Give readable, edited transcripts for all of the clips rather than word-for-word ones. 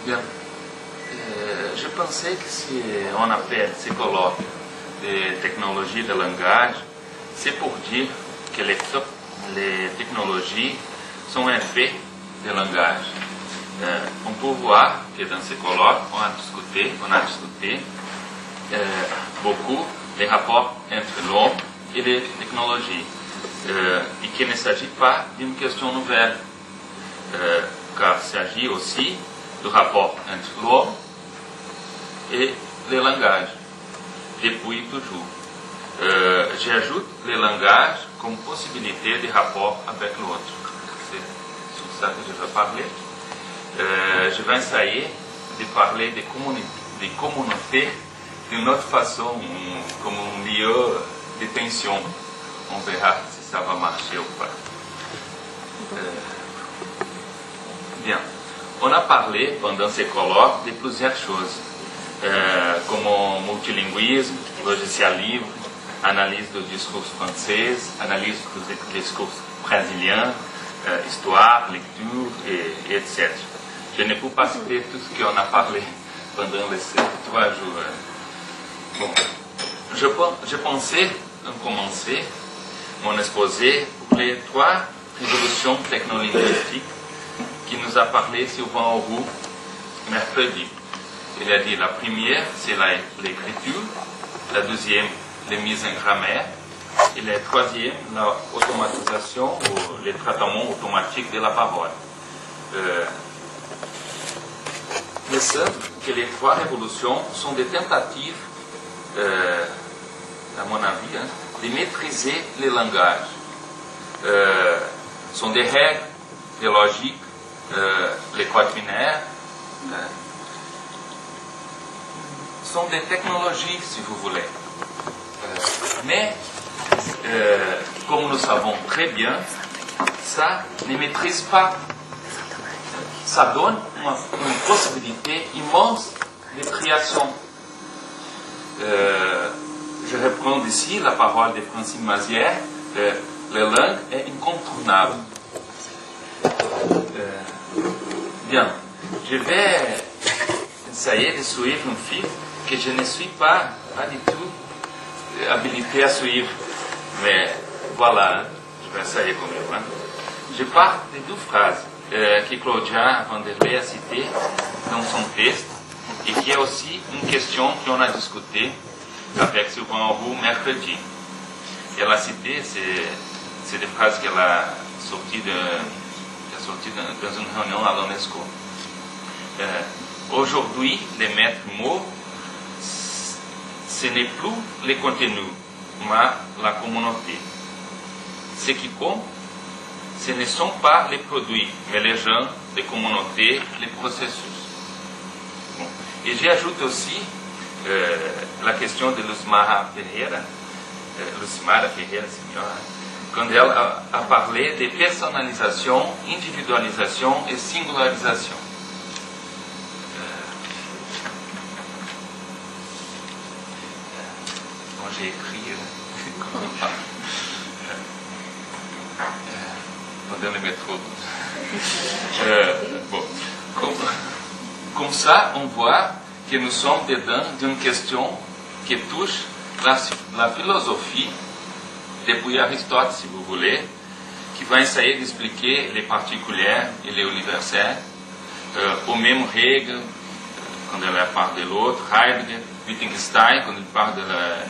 Bien. Je pensais que si on appelle ces colloques de technologie de langage, c'est pour dire que les technologies sont un fait de langage. On peut voir que dans ces colloques, on a discuté beaucoup les rapports entre l'homme et les technologies, et qu'il ne s'agit pas d'une question nouvelle, car il s'agit aussi du rapport entre l'homme et le langage, depuis toujours. J'ajoute le langage comme possibilité de rapport avec l'autre. C'est sur ça que je vais parler. Je vais essayer de parler des communautés d'une autre façon, comme un lieu de tension. On verra si ça va marcher ou pas. Bien. On a parlé pendant ces colloques de plusieurs choses, como multilinguisme, logiciel livre, analyse do discours français, analyse do discours brésilien, histoire, lecture, et etc. Je ne peux pas citer tout ce qu'on a parlé pendant les 3 jours. Bon, je pensais commencer mon exposé pour les 3 révolutions technolinguistiques qui nous a parlé Sylvain Auroux mercredi. Il a dit la première, c'est l'écriture, la deuxième, les mises en grammaire, et la troisième, l'automatisation ou le traitement automatique de la parole. Mais semble que les 3 révolutions sont des tentatives, à mon avis, de maîtriser le langage. Sont des règles, des logiques, les codes binaires, sont des technologies, si vous voulez. Mais, comme nous savons très bien, ça ne maîtrise pas. Ça donne une possibilité immense de création. Je reprends ici la parole de Francine Mazière, la langue est incontournable. Bien, je vais essayer de suivre un fil que je ne suis pas du tout habilité à suivre. Mais voilà, je vais essayer quand même. Je pars de 2 phrases que Claudia Vanderlei a citées dans son texte et qui est aussi une question qu'on a discutée avec Sylvain Auroux mercredi. Elle a cité, c'est des phrases qu'elle a sorties dans une réunion à l'UNESCO. Aujourd'hui, les maîtres mots, ce n'est plus les contenus, mais la communauté. Ce qui compte, ce ne sont pas les produits, mais les gens, les communautés, les processus. Bon. Et j'ajoute aussi la question de Lucimara Ferreira, senhora, quand elle a parlé de personnalisation, individualisation et singularisation. Bon, j'ai écrit dans le métro. Bon, comme ça, on voit que nous sommes dedans d'une question qui touche la philosophie depuis Aristote, si vous voulez, qui va essayer d'expliquer les particuliers et les universels, aux mêmes règles, quand elle parle de l'autre, Heidegger, Wittgenstein, quand il parle de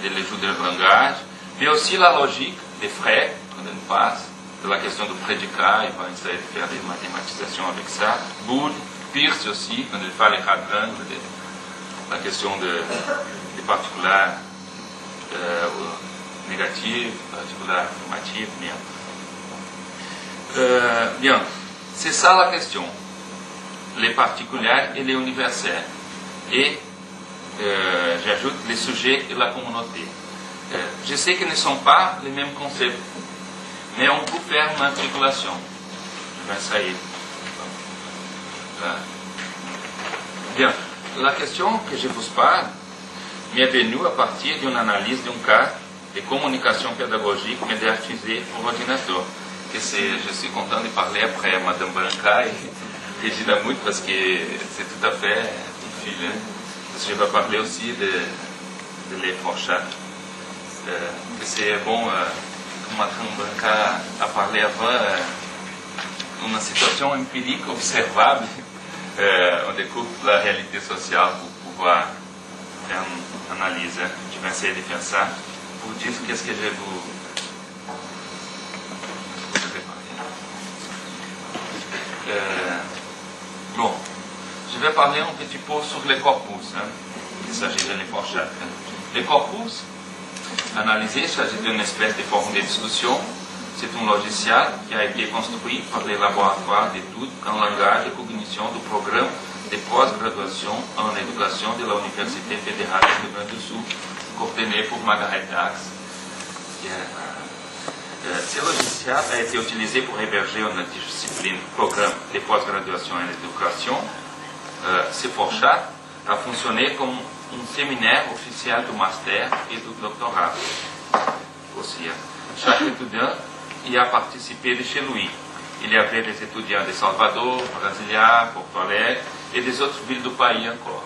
l'ajout de langage, mais aussi la logique des Frege, quand elle passe de la question du prédicat, il va essayer de faire des mathématisations avec ça, Boole, Peirce aussi, quand il parle de quadrangle, la question des particuliers négatifs, particuliers affirmatifs, bien, c'est ça la question, les particuliers et les universels, et j'ajoute les sujets et la communauté. Je sais que ne sont pas les mêmes concepts, mais on peut faire une articulation. Je vais essayer. Bien, la question que je vous parle m'est venue à partir d'une analyse d'un cas de communication pédagogique médiatisée par ordinateur. Je suis content de parler après Madame Branca Régina muito parce que c'est tout à fait utile. Hein? Parce que je vais parler aussi de l'effort chat. Que c'est bon, comme on a parlé avant, une situation empirique observable, on découvre la réalité sociale pour pouvoir faire une analyse. Hein? Je vais essayer de faire ça pour dire qu'est-ce que je vous... Bon, je vais parler un petit peu sur les corpus. Hein. Il s'agit de l'effort chat. Les corpus, analysés, il s'agit d'une espèce de forme de discussion. C'est un logiciel qui a été construit par les laboratoires d'études en langage et cognition du programme de pós-graduation en éducation de l'Université fédérale du Rio Grande do Sul, coordonné par Margaret Dax. Ce logiciel a été utilisé pour héberger une discipline programme de pós-graduation en éducation. Ce FORChat a fonctionné comme un séminaire officiel du master et du doctorat. Aussi, chaque étudiant y a participé de chez lui. Il y avait des étudiants de Salvador, Brasilia, Porto Alegre et des autres villes du pays encore.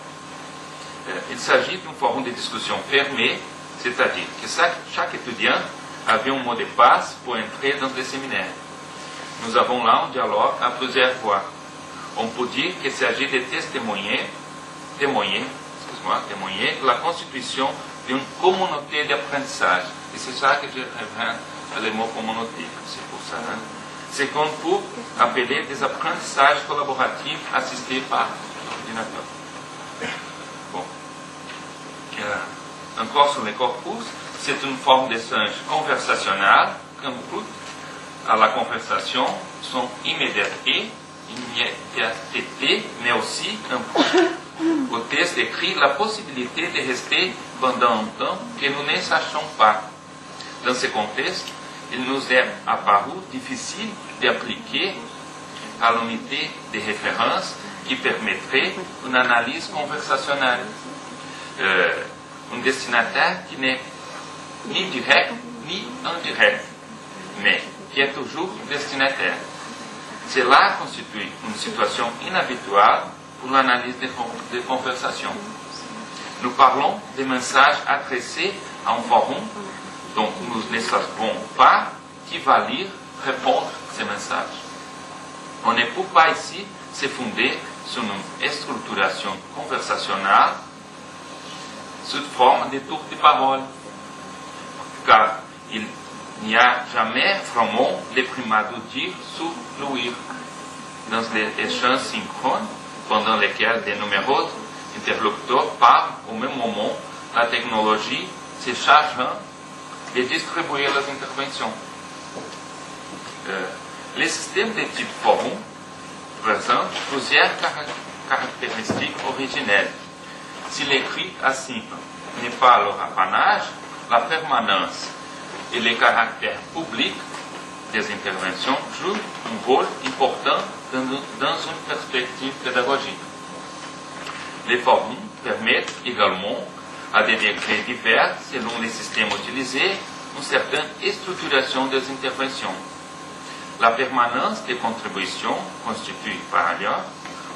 Il s'agit d'un forum de discussion fermé, c'est-à-dire que chaque étudiant avait un mot de passe pour entrer dans le séminaire. Nous avons là un dialogue à plusieurs voix. On peut dire qu'il s'agit de témoigner la constitution d'une communauté d'apprentissage. Et c'est ça que je reviens à le mot communauté. C'est pour ça. Hein? C'est qu'on peut appeler des apprentissages collaboratifs assistés par l'ordinateur. Bon. Encore sur les corpus, c'est une forme d'échange conversationnel qui implique à la conversation son immédiateté, mais aussi au texte écrit la possibilité de rester pendant un temps que nous ne sachons pas. Dans ce contexte, il nous est apparu difficile d'appliquer à l'unité de référence qui permettrait une analyse conversationnelle. Un destinataire qui n'est ni direct ni indirect, mais qui est toujours destinataire. Cela constitue une situation inhabituelle pour l'analyse des conversations. Nous parlons des messages adressés à un forum, donc nous ne savons pas qui va lire, répondre à ces messages. On ne peut pas ici se fonder sur une structuration conversationnelle sous forme de tour de parole, car il n'y a jamais vraiment le primat de dire sur l'ouïr. Dans les échanges synchrones, pendant lesquels de nombreux interlocuteurs parlent au même moment, la technologie se chargeant de distribuer les interventions. Le système de type forum présente plusieurs caractéristiques originelles. Si l'écrit asynchrone n'est pas leur apanage, la permanence et le caractère public des interventions jouent un rôle important dans une perspective pédagogique. Les forums permettent également, à des degrés divers selon les systèmes utilisés, une certaine structuration des interventions. La permanence des contributions constitue par ailleurs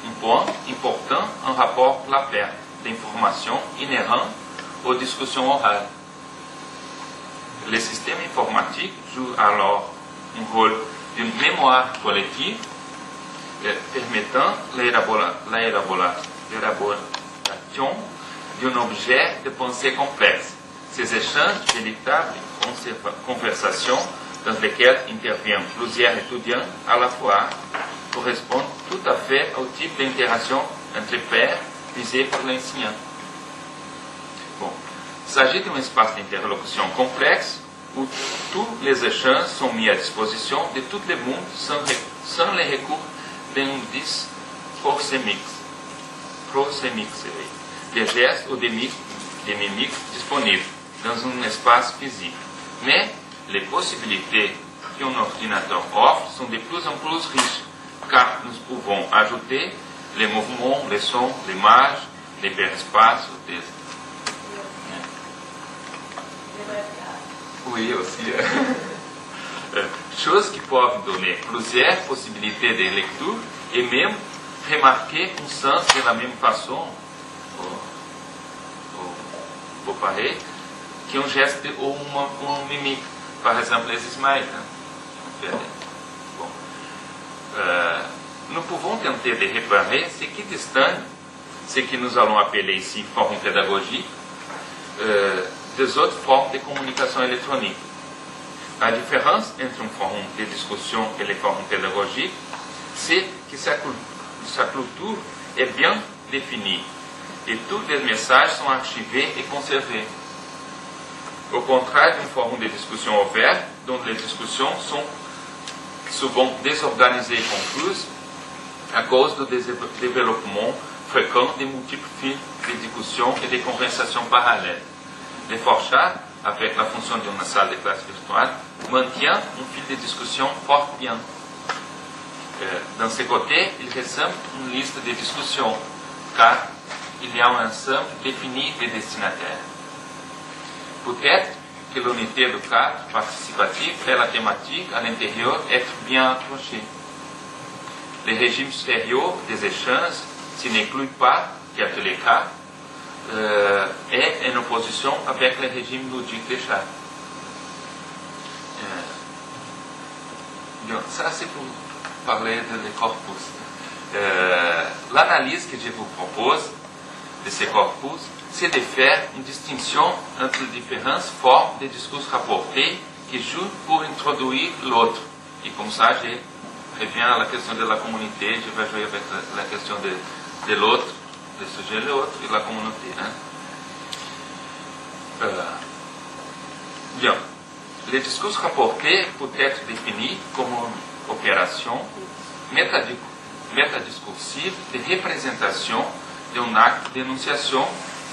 un point important en rapport à la perte d'informations inhérentes aux discussions orales. Les systèmes informatiques jouent alors un rôle d'une mémoire collective permettant l'élaboration d'un objet de pensée complexe. Ces échanges véritables conversations dans lesquelles interviennent plusieurs étudiants à la fois correspondent tout à fait au type d'interaction entre pairs visé par l'enseignant. Bon. Il s'agit d'un espace d'interlocution complexe où tous les échanges sont mis à disposition de tout le monde sans le recours d'un indice proxémique, des gestes ou des mimiques disponibles dans un espace physique. Mais les possibilités qu'un ordinateur offre sont de plus en plus riches, car nous pouvons ajouter les mouvements, les sons, l'image, l'hyperespace, le texte. Oui, aussi. Choses qui peuvent donner plusieurs possibilités de lecture et même remarquer un sens de la même façon, ou pareil, qu'un geste ou un mimique. Par exemple, les smiles. Bon. Nous pouvons tenter de réparer ce qui distingue ce que nous allons appeler ici forme pédagogique des autres formes de communication électronique. La différence entre une forme de discussion et les formes pédagogiques, c'est que sa culture est bien définie et tous les messages sont archivés et conservés. Au contraire d'une forme de discussion ouverte, dont les discussions sont souvent désorganisées et confuses à cause du développement fréquent de multiples fils de discussion et de conversations parallèles. Le Forchat, avec la fonction d'une salle de classe virtuelle, maintient un fil de discussion fort bien. Dans ce côté, il ressemble une liste de discussions, car il y a un ensemble défini de destinataires. Peut-être que l'unité du cadre participatif et la thématique à l'intérieur être bien accrochée. Le régime stéréo des échanges, s'il n'inclut pas, qui est le cas, est en opposition avec le régime ludique des chats. Bien, ça c'est pour parler de corpus. L'analyse que je vous propose de ce corpus, c'est de faire une distinction entre les différentes formes de discours rapportés qui jouent pour introduire l'autre. Et comme ça, je reviens à la question de la communauté, je vais jouer avec la question de l'autre, le sujet de l'autre et la communauté. Bien. Le discours rapporté peut être défini comme une opération métadiscursive de représentation d'un acte d'énonciation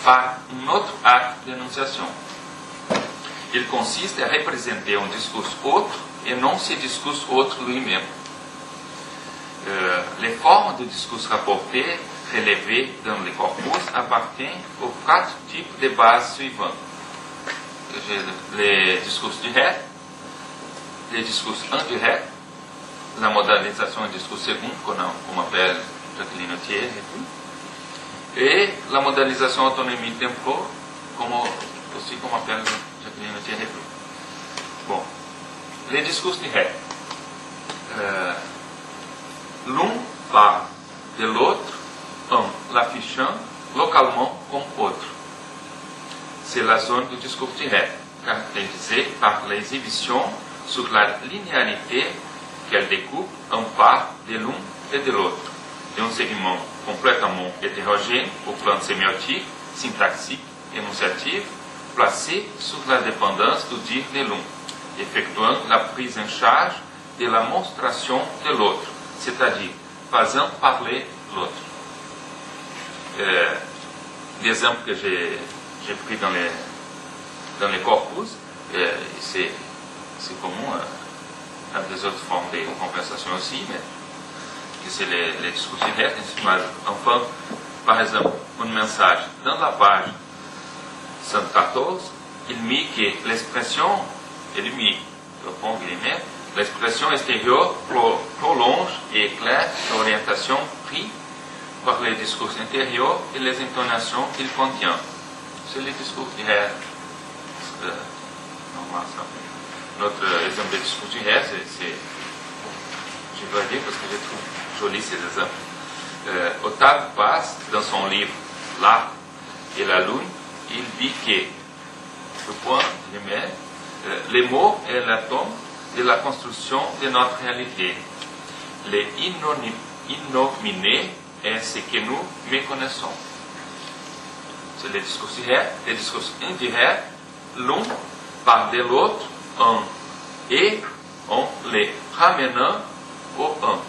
par un autre acte d'énonciation. Il consiste à représenter un discours autre et non ce discours autre lui-même. Les formes de discours rapportés relevées dans le corpus appartiennent aux 4 types de bases suivantes. Les discours directs, les discours indirects, la modalisation du discours second, qu'on appelle Jacqueline Thiers, et la modalisation autonomie tempo, aussi qu'on appelle Jacqueline Thiers. Bon, les discours directs. L'un parle de l'autre en l'affichant localement comme autre. C'est la zone du discours direct, caractérisée par l'exhibition sur la linéarité qu'elle découpe en part de l'un et de l'autre, d'un segment complètement hétérogène au plan sémiotique, syntaxique, énonciatif, placé sur la dépendance du dire de l'un, effectuant la prise en charge de la monstration de l'autre, c'est-à-dire faisant parler l'autre. L'exemple que j'ai pris dans les corpus, c'est commun à des autres formes de compensation aussi, mais que c'est les discours directs. Enfin, par exemple, un message dans la page 114, il met que l'expression, l'expression extérieure prolonge et éclaire l'orientation prise par les discours intérieurs et les intonations qu'il contient. C'est le discours direct. Notre exemple de discours direct, je dois dire parce que je trouve joli ces exemples. Octave Paz, dans son livre L'Arc et la Lune, il dit que, les mots est l'atome de la construction de notre réalité. Les innominés est ce que nous méconnaissons. C'est le discours direct. Le discours indirect, l'un parle de l'autre en et en les ramenant au un.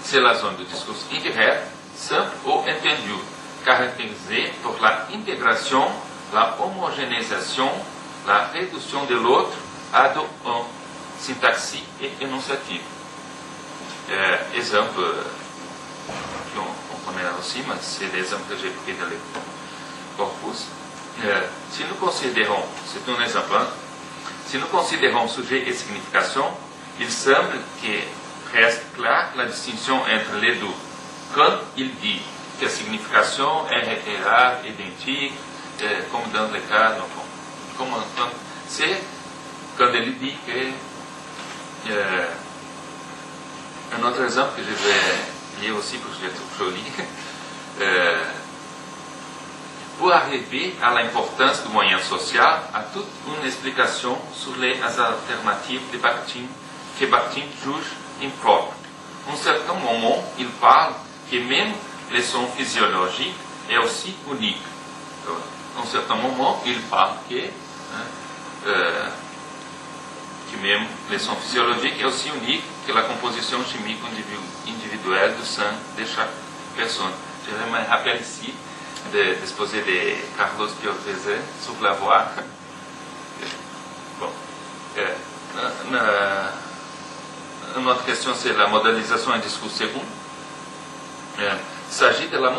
C'est la zone du discours indirect, simple ou entendu, caractérisée par la intégration, la homogénéisation, la réduction de l'autre à de un, syntaxique et énonciatif. Exemple qu'on connaît aussi, mais c'est l'exemple que j'ai pris dans le corpus. Si nous considérons, c'est un exemple, si nous considérons sujet et signification, il semble que reste claire la distinction entre les deux, quand il dit que a significação é reiterada, identique, como dans le cas, c'est quand il dit que... un autre exemple que je vais lire aussi parce que je le trouve joli. Pour arriver à l'importance du moyen social, à toute une explication sur les alternatives que Bakhtin juge impropres. À un certain moment, il parle que même le son physiologique est aussi unique. À un certain moment, il parle que même le son physiologique est aussi unique que la composition chimique individuelle du sang de chaque personne. Je me rappelle ici de l'exposé de Carlos Piotr sur la voix. Bon. Une autre question, c'est la modalisation et discours second. Il s'agit de la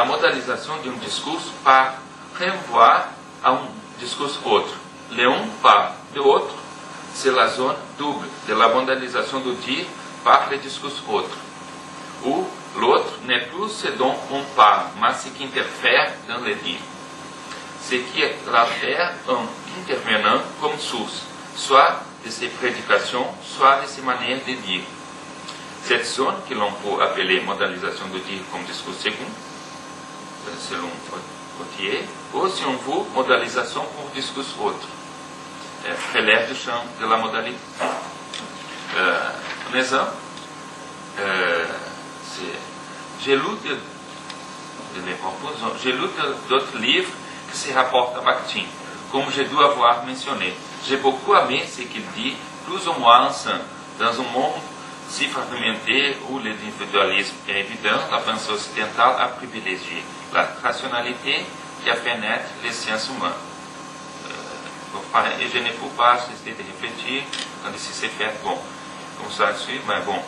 modalisation d'un discours par renvoi à un discours autre. L'un par l'autre, c'est la zone double de la modalisation du dire par le discours autre. Où l'autre n'est plus ce dont on parle, mais ce qui interfère dans le dire. Ce qui l'altère en intervenant comme source, soit de ses prédications, soit de ses manières de dire. Cette zone, que l'on peut appeler modalisation de dire comme discours second, selon Gautier, ou si on veut, modalisation pour discours autre, relève du champ de la modalité. Un exemple, j'ai lu d'autres livres qui se rapportent à Bakhtin, comme je dois avoir mentionné. J'ai beaucoup aimé ce qu'il dit, plus ou moins ensemble. Dans un monde si fragmenté où l'individualisme est évident, la pensée occidentale a privilégié la rationalité qui a fait naître les sciences humaines. Et je ne peux pas cesser de réfléchir quand ici c'est fait bon, comme ça suit, mais bon,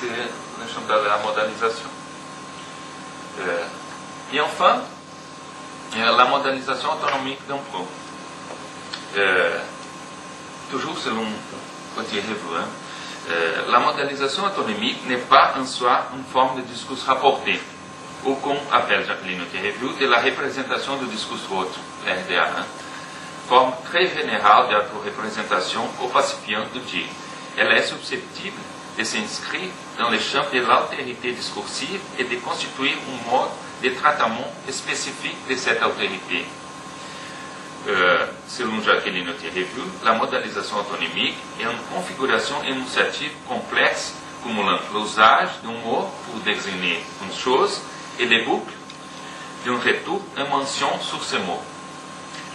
c'est le champ de la modalisation. Et enfin, la modalisation autonomique d'un pro. Toujours selon Gautier Revu, la modalisation autonomique n'est pas en soi une forme de discours rapporté, ou qu'on appelle Jacqueline Gautier-Revu de la représentation du discours autre, RDA, forme très générale d'auto-représentation ou pacifiante du dire. Elle est susceptible de s'inscrire dans le champ de l'altérité discursive et de constituer un mode de traitement spécifique de cette altérité. Selon Jacqueline Gautier-Revu, la modalisation autonomique est une configuration énonciative complexe cumulant l'usage d'un mot pour désigner une chose et les boucles d'un retour en mention sur ce mot.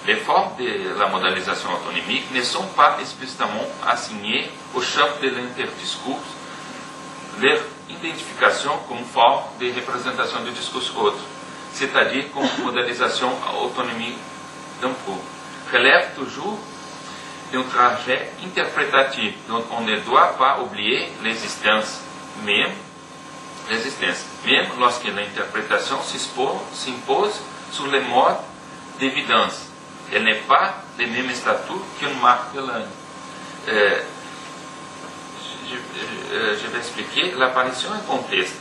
Les formes de la modalisation autonomique ne sont pas explicitement assignées au champ de l'interdiscours, leur identification comme forme de représentation du discours autre, c'est-à-dire comme modalisation autonomique d'un pro, relève toujours d'un trajet interprétatif dont on ne doit pas oublier l'existence, même lorsque l'interprétation s'impose sur les modes d'évidence. Elle n'est pas le même statut qu'une marque de langue. Je vais expliquer l'apparition en contexte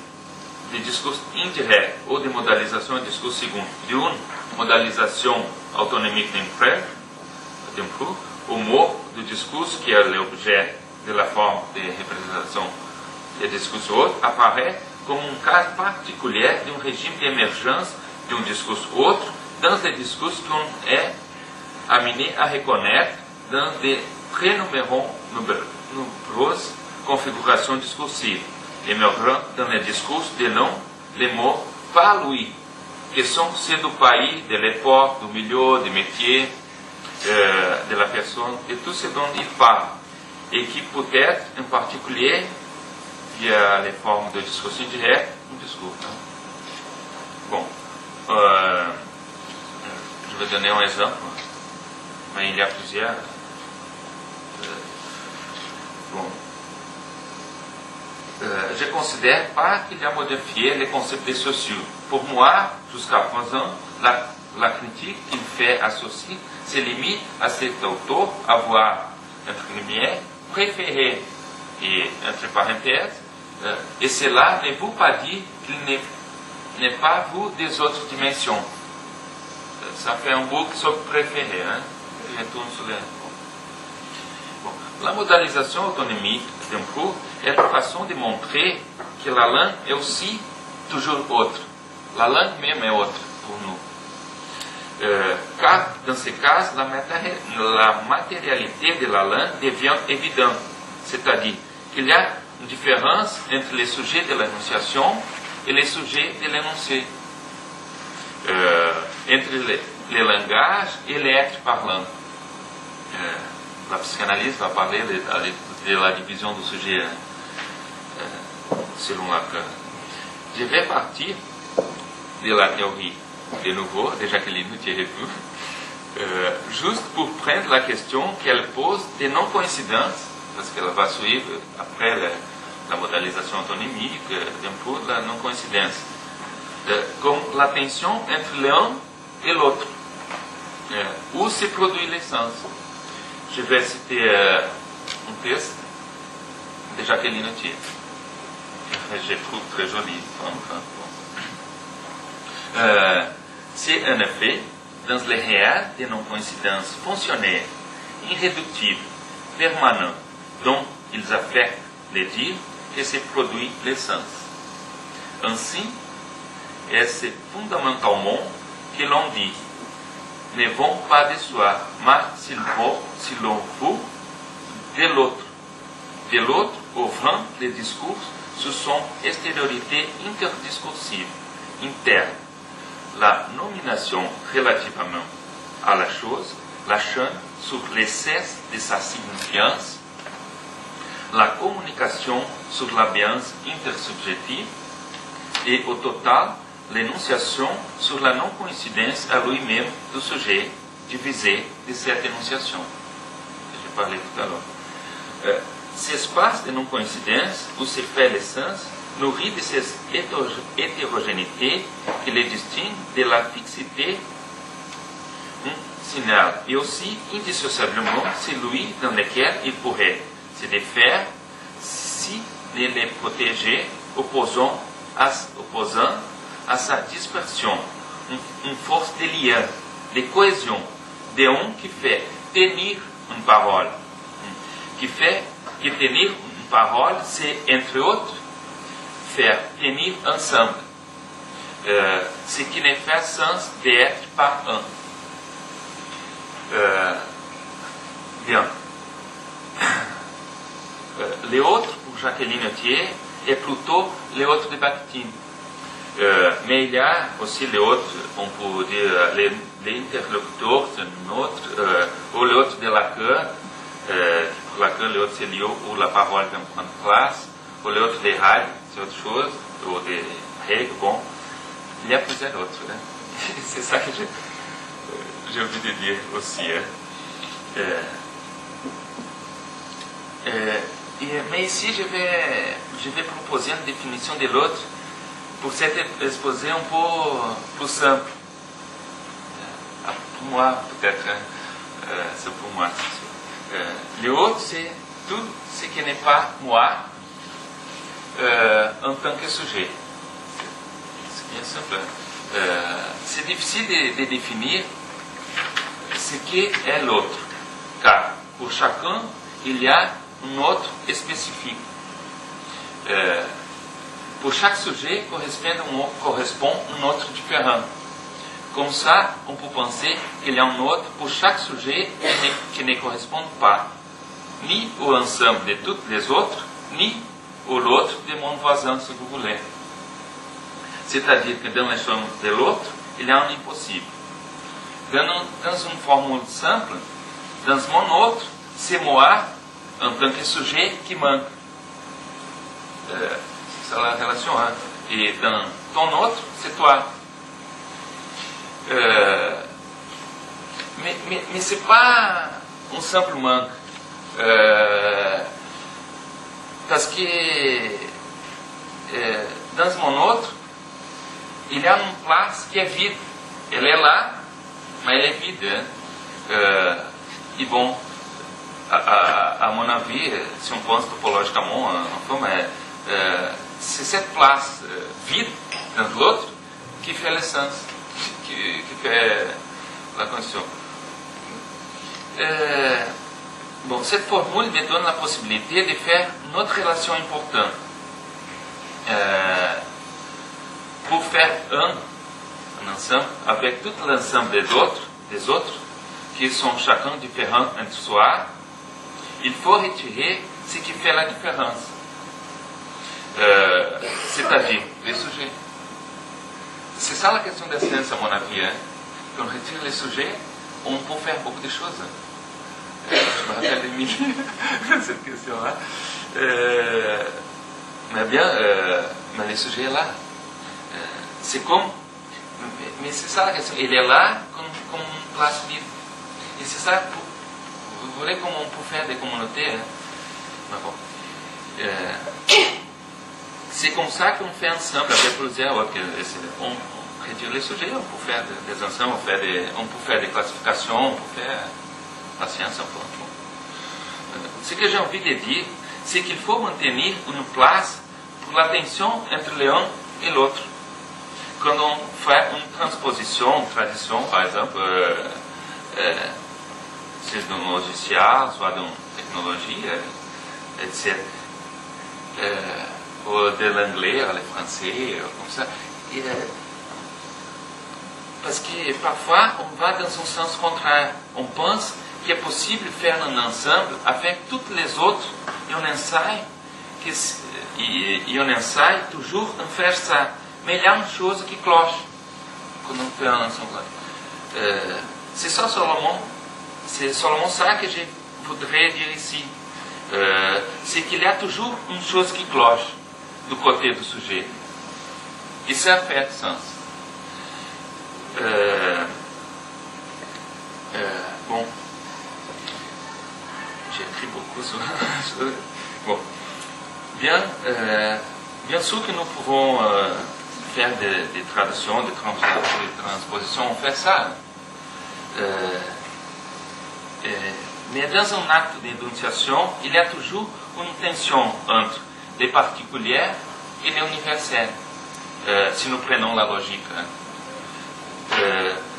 de discours indirect ou de modalisation de discours second, d'une modalisation autonomique d'un pro, au mot du discours qui est l'objet de la forme de représentation des discours autres, apparaît comme un cas particulier d'un régime d'émergence d'un discours autre dans les discours qu'on est amené à reconnaître dans de très nombreuses configurations discursives, émergeant dans les discours de nom les mots pas lui, qui sont ceux du pays, de l'époque, du milieu, du métier, de la personne, de tout ce dont il parle, et qui peut être en particulier, via les formes de discours indirect, un discours. Bon, je vais donner un exemple, mais il y a plusieurs. Je ne considère pas qu'il a modifié les concepts sociaux. Pour moi, jusqu'à présent, la critique qu'il fait à ceci se limite à cet auteur avoir, entre guillemets, préféré, et entre parenthèses, Et cela ne veut pas dire qu'il n'est pas vu des autres dimensions. Ça fait un boucle sur préféré, hein? Je retourne sur les... Bon. La modalisation autonomique d'un cours est la façon de montrer que la langue est aussi toujours autre. La langue même est autre pour nous. Car, dans ce cas, la matérialité de la langue devient évidente. C'est-à-dire qu'il y a une différence entre les sujets de l'énonciation et les sujets de l'énoncé. Entre les langages et les êtres parlants. La psychanalyse va parler de la division du sujet selon Lacan. Je vais partir de la théorie de nouveau, de Jacqueline Thierry-Plouffe, juste pour prendre la question qu'elle pose des non-coïncidences, parce qu'elle va suivre après la modélisation autonomique d'un cours de la non-coïncidence, comme la tension entre l'un et l'autre, où se produit l'essence. Je vais citer un texte de Jacqueline Thier, que je trouve très joli. C'est en effet dans les réels de non-coïncidences fonctionnaires, irréductibles, permanents, dont ils affectent les dires, que se produit l'essence. Ainsi, c'est fondamentalement que l'on dit ne vont pas de soi, mais si l'on veut de l'autre. De l'autre, ouvrant les discours sur son extériorité interdiscursive, interne. La nomination relativement à la chose, la chaîne sur l'essence de sa signifiance, la communication sur l'ambiance intersubjective et au total l'énonciation sur la non-coïncidence à lui-même du sujet divisé de cette énonciation. Je parlais tout à l'heure. Cet espace de non-coïncidence où se fait l'essence nourrit de ces hétérogénéités qui les distinguent de la fixité signal et aussi indissociablement celui dans lequel il pourrait se défaire si ne les protégeait opposant à sa dispersion, une force de lien, de cohésion, de un qui fait tenir une parole. Qui fait que tenir une parole, c'est entre autres faire tenir ensemble. Ce qui ne fait sens d'être par un. Bien. Les autres, pour Jacqueline Thier, est plutôt les autres de Bakhtin. Mais il y a aussi les autres, on peut dire les interlocuteurs, c'est une autre, ou les autres de Lacan, pour Lacan, les autres c'est lié où la parole vient prendre place, ou les autres de Heidegger, c'est autre chose, ou de Hegel, bon, il y a plusieurs autres. Hein. C'est ça que j'ai envie de dire aussi. Hein. Mais ici, je vais proposer une définition de l'autre pour cet exposé un peu plus simple. Pour moi, peut-être, c'est pour moi. L'autre, c'est tout ce qui n'est pas moi en tant que sujet. C'est bien simple. C'est difficile de définir ce qu'est l'autre, car pour chacun, il y a un autre spécifique. Pour chaque sujet correspond un autre différent. Comme ça, on peut penser qu'il y a un autre pour chaque sujet qui ne correspond pas ni au ensemble de toutes les autres, ni au l'autre de mon voisin, si vous voulez. C'est-à-dire que dans les champs de l'autre, il y a un impossible. Dans une formule simple, dans mon autre, c'est moi, en tant que sujet, qui manque. C'est la relation. Hein? Et dans ton autre, c'est toi. Mais ce n'est pas un simple manque. Parce que dans mon autre, il y a une place qui est vide. Elle est là, mais elle est vide. Hein? Et bon, à mon avis, si on pense topologiquement, enfin, c'est cette place vide dans l'autre qui fait l'essence, qui fait la condition. Bon, cette formule me donne la possibilité de faire notre relation importante. Pour faire un ensemble avec tout l'ensemble des autres, qui sont chacun différents entre soi, il faut retirer ce qui fait la différence. C'est-à-dire les sujets. C'est ça la question de la science, à mon avis. Quand on retire les sujets, on peut faire beaucoup de choses. Je me rappelle d'Émilie, cette question-là. Mais bien, mais le sujet est là. C'est comme... Mais c'est ça la question. Il est là comme une place vide. Et c'est ça, vous voyez comment on peut faire des communautés. Mais bon. C'est comme ça qu'on fait ensemble avec plusieurs autres. On retire les sujets, on peut faire des ensembles, on peut faire des classifications, on peut faire la science un peu. Ce que j'ai envie de dire, c'est qu'il faut maintenir une place pour la tension entre l'un et l'autre. Quand on fait une transposition, une tradition, par exemple, c'est d'un logiciel, soit d'une technologie, etc. Ou de l'anglais à le français, comme ça. Parce que parfois, on va dans un sens contraire. On pense qu'il est possible de faire un ensemble avec toutes les autres, et on ensaigne toujours en faire ça. Mais il y a une chose qui cloche quand on fait un ensemble. C'est ça Salomon. C'est Salomon ça que je voudrais dire ici. C'est qu'il y a toujours une chose qui cloche do côté do sujeito. E ça fait sens. Bon, j'ai écrit beaucoup sur... Bon, bien sûr que nous pouvons faire des traductions, des transpositions, on fait ça. Mais dans un acte d'énonciation, il y a toujours une tension entre les particuliers et les universels, si nous prenons la logique.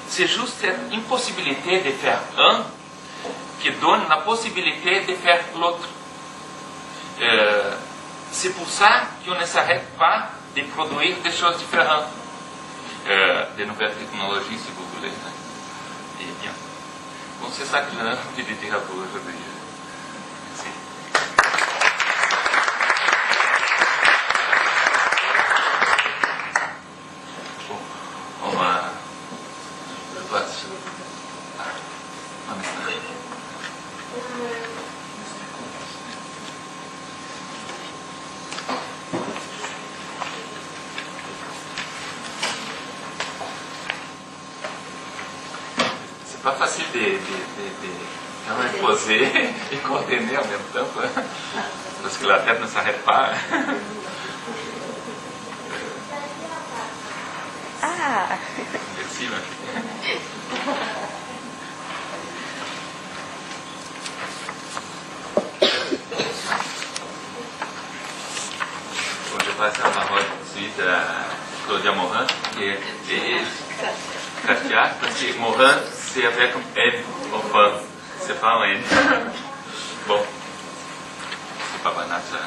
C'est juste cette impossibilité de faire un qui donne la possibilité de faire l'autre. C'est pour ça qu'on ne s'arrête pas de produire des choses différentes, de nouvelles technologies, si vous voulez. Et bien. Bon, c'est ça que j'ai envie de dire pour aujourd'hui. Merci. Bon, on va... Je passe un message. C'est pas facile de imposer et coordonner en même temps, parce que la tête ne s'arrête pas. Ah. Merci, ma fille. Bon, je passe la parole ensuite à Claudia Morin et Katia, parce que Morin, c'est avec un N au fond, c'est pas un N. Bon, c'est pas banal ça.